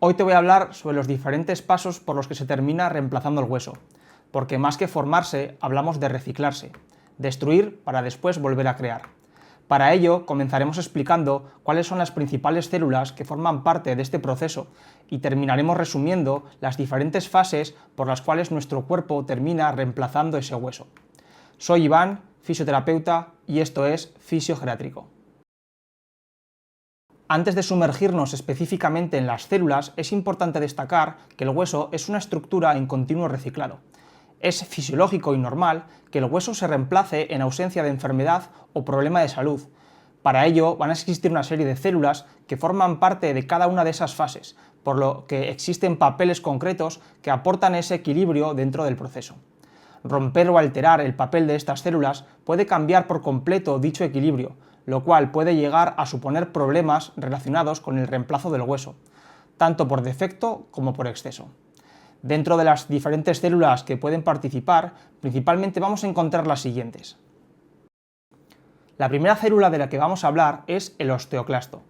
Hoy te voy a hablar sobre los diferentes pasos por los que se termina reemplazando el hueso, porque más que formarse, hablamos de reciclarse, destruir para después volver a crear. Para ello, comenzaremos explicando cuáles son las principales células que forman parte de este proceso y terminaremos resumiendo las diferentes fases por las cuales nuestro cuerpo termina reemplazando ese hueso. Soy Iván, fisioterapeuta, y esto es Fisiogeriátrico. Antes de sumergirnos específicamente en las células, es importante destacar que el hueso es una estructura en continuo reciclado. Es fisiológico y normal que el hueso se reemplace en ausencia de enfermedad o problema de salud. Para ello van a existir una serie de células que forman parte de cada una de esas fases, por lo que existen papeles concretos que aportan ese equilibrio dentro del proceso. Romper o alterar el papel de estas células puede cambiar por completo dicho equilibrio, lo cual puede llegar a suponer problemas relacionados con el reemplazo del hueso, tanto por defecto como por exceso. Dentro de las diferentes células que pueden participar, principalmente vamos a encontrar las siguientes. La primera célula de la que vamos a hablar es el osteoclasto.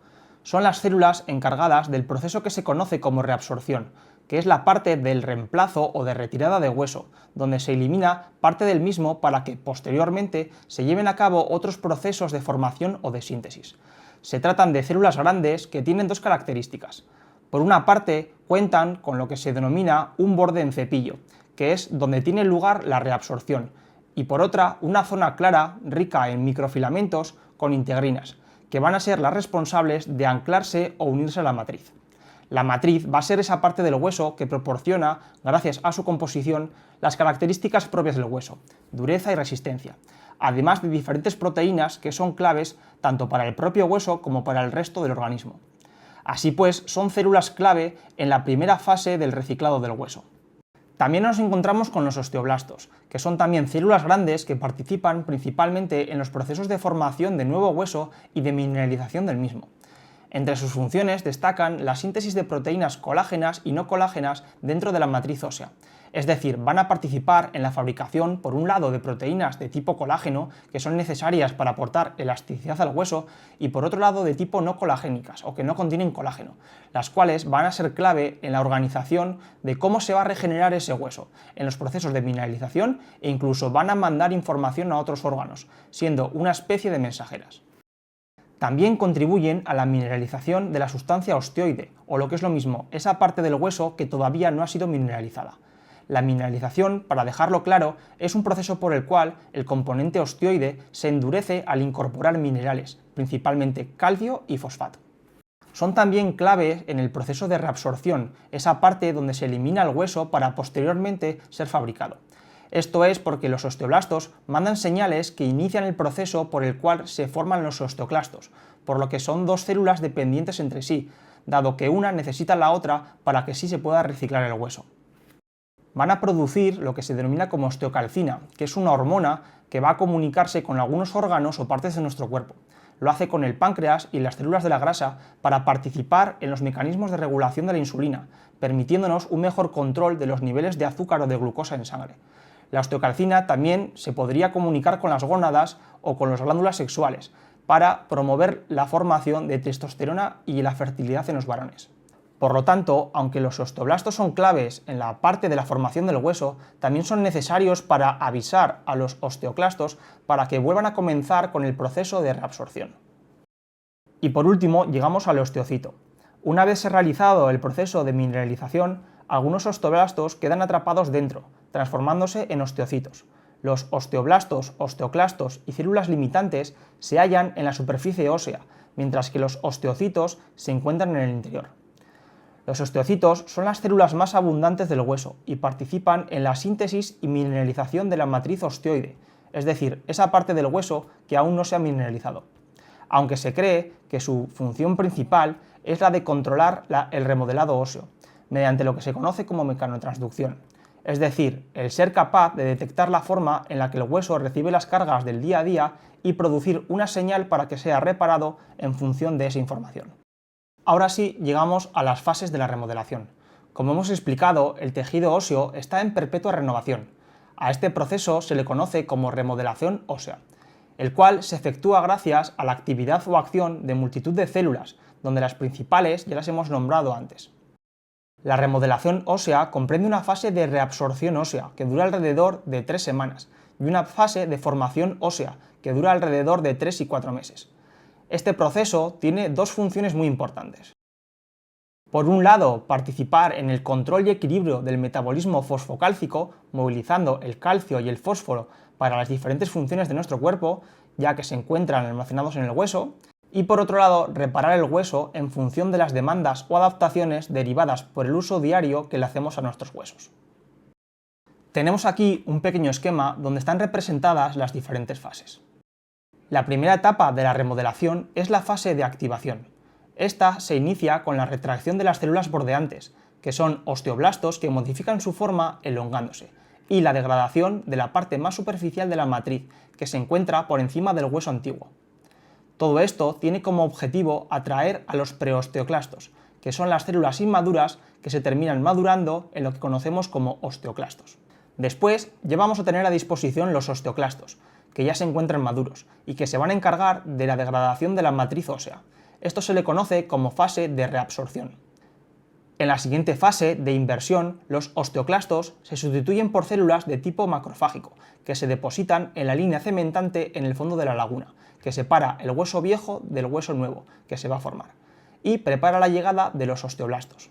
Son las células encargadas del proceso que se conoce como reabsorción, que es la parte del reemplazo o de retirada de hueso, donde se elimina parte del mismo para que posteriormente se lleven a cabo otros procesos de formación o de síntesis. Se tratan de células grandes que tienen dos características. Por una parte, cuentan con lo que se denomina un borde en cepillo, que es donde tiene lugar la reabsorción, y por otra, una zona clara, rica en microfilamentos con integrinas, que van a ser las responsables de anclarse o unirse a la matriz. La matriz va a ser esa parte del hueso que proporciona, gracias a su composición, las características propias del hueso, dureza y resistencia, además de diferentes proteínas que son claves tanto para el propio hueso como para el resto del organismo. Así pues, son células clave en la primera fase del reciclado del hueso. También nos encontramos con los osteoblastos, que son también células grandes que participan principalmente en los procesos de formación de nuevo hueso y de mineralización del mismo. Entre sus funciones destacan la síntesis de proteínas colágenas y no colágenas dentro de la matriz ósea, es decir, van a participar en la fabricación, por un lado, de proteínas de tipo colágeno, que son necesarias para aportar elasticidad al hueso, y por otro lado de tipo no colagénicas, o que no contienen colágeno, las cuales van a ser clave en la organización de cómo se va a regenerar ese hueso, en los procesos de mineralización e incluso van a mandar información a otros órganos, siendo una especie de mensajeras. También contribuyen a la mineralización de la sustancia osteoide, o lo que es lo mismo, esa parte del hueso que todavía no ha sido mineralizada. La mineralización, para dejarlo claro, es un proceso por el cual el componente osteoide se endurece al incorporar minerales, principalmente calcio y fosfato. Son también clave en el proceso de reabsorción, esa parte donde se elimina el hueso para posteriormente ser fabricado. Esto es porque los osteoblastos mandan señales que inician el proceso por el cual se forman los osteoclastos, por lo que son dos células dependientes entre sí, dado que una necesita la otra para que sí se pueda reciclar el hueso. Van a producir lo que se denomina como osteocalcina, que es una hormona que va a comunicarse con algunos órganos o partes de nuestro cuerpo. Lo hace con el páncreas y las células de la grasa para participar en los mecanismos de regulación de la insulina, permitiéndonos un mejor control de los niveles de azúcar o de glucosa en sangre. La osteocalcina también se podría comunicar con las gónadas o con las glándulas sexuales para promover la formación de testosterona y la fertilidad en los varones. Por lo tanto, aunque los osteoblastos son claves en la parte de la formación del hueso, también son necesarios para avisar a los osteoclastos para que vuelvan a comenzar con el proceso de reabsorción. Y por último, llegamos al osteocito. Una vez realizado el proceso de mineralización, algunos osteoblastos quedan atrapados dentro, transformándose en osteocitos. Los osteoblastos, osteoclastos y células limitantes se hallan en la superficie ósea, mientras que los osteocitos se encuentran en el interior. Los osteocitos son las células más abundantes del hueso y participan en la síntesis y mineralización de la matriz osteoide, es decir, esa parte del hueso que aún no se ha mineralizado, aunque se cree que su función principal es la de controlar el remodelado óseo, mediante lo que se conoce como mecanotransducción, es decir, el ser capaz de detectar la forma en la que el hueso recibe las cargas del día a día y producir una señal para que sea reparado en función de esa información. Ahora sí, llegamos a las fases de la remodelación. Como hemos explicado, el tejido óseo está en perpetua renovación. A este proceso se le conoce como remodelación ósea, el cual se efectúa gracias a la actividad o acción de multitud de células, donde las principales ya las hemos nombrado antes. La remodelación ósea comprende una fase de reabsorción ósea, que dura alrededor de 3 semanas, y una fase de formación ósea, que dura alrededor de 3 y 4 meses. Este proceso tiene dos funciones muy importantes. Por un lado, participar en el control y equilibrio del metabolismo fosfocálcico, movilizando el calcio y el fósforo para las diferentes funciones de nuestro cuerpo, ya que se encuentran almacenados en el hueso, y por otro lado, reparar el hueso en función de las demandas o adaptaciones derivadas por el uso diario que le hacemos a nuestros huesos. Tenemos aquí un pequeño esquema donde están representadas las diferentes fases. La primera etapa de la remodelación es la fase de activación. Esta se inicia con la retracción de las células bordeantes, que son osteoblastos que modifican su forma elongándose, y la degradación de la parte más superficial de la matriz, que se encuentra por encima del hueso antiguo. Todo esto tiene como objetivo atraer a los preosteoclastos, que son las células inmaduras que se terminan madurando en lo que conocemos como osteoclastos. Después ya vamos a tener a disposición los osteoclastos, que ya se encuentran maduros y que se van a encargar de la degradación de la matriz ósea. Esto se le conoce como fase de reabsorción. En la siguiente fase de inversión, los osteoclastos se sustituyen por células de tipo macrofágico, que se depositan en la línea cementante en el fondo de la laguna, que separa el hueso viejo del hueso nuevo que se va a formar, y prepara la llegada de los osteoblastos.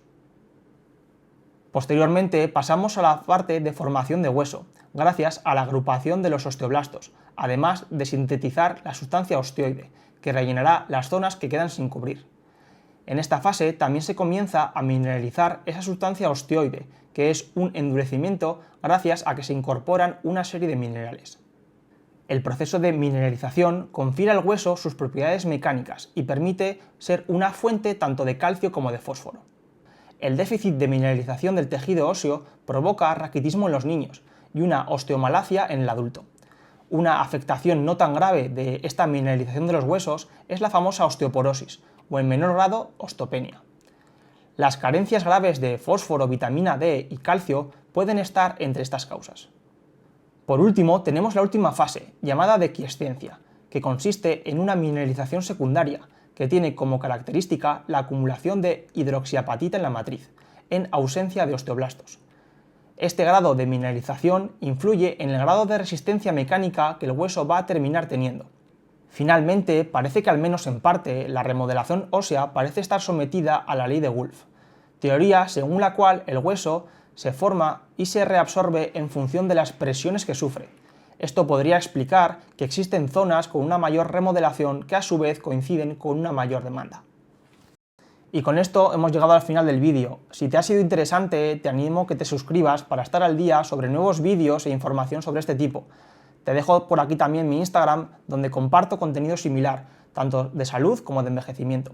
Posteriormente pasamos a la parte de formación de hueso, gracias a la agrupación de los osteoblastos, además de sintetizar la sustancia osteoide, que rellenará las zonas que quedan sin cubrir. En esta fase también se comienza a mineralizar esa sustancia osteoide, que es un endurecimiento gracias a que se incorporan una serie de minerales. El proceso de mineralización confiere al hueso sus propiedades mecánicas y permite ser una fuente tanto de calcio como de fósforo. El déficit de mineralización del tejido óseo provoca raquitismo en los niños y una osteomalacia en el adulto. Una afectación no tan grave de esta mineralización de los huesos es la famosa osteoporosis, o en menor grado, osteopenia. Las carencias graves de fósforo, vitamina D y calcio pueden estar entre estas causas. Por último, tenemos la última fase, llamada de quiescencia, que consiste en una mineralización secundaria, que tiene como característica la acumulación de hidroxiapatita en la matriz, en ausencia de osteoblastos. Este grado de mineralización influye en el grado de resistencia mecánica que el hueso va a terminar teniendo. Finalmente, parece que al menos en parte, la remodelación ósea parece estar sometida a la ley de Wolff, teoría según la cual el hueso se forma y se reabsorbe en función de las presiones que sufre. Esto podría explicar que existen zonas con una mayor remodelación que a su vez coinciden con una mayor demanda. Y con esto hemos llegado al final del vídeo. Si te ha sido interesante, te animo a que te suscribas para estar al día sobre nuevos vídeos e información sobre este tipo. Te dejo por aquí también mi Instagram, donde comparto contenido similar, tanto de salud como de envejecimiento.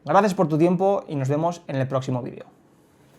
Gracias por tu tiempo y nos vemos en el próximo vídeo.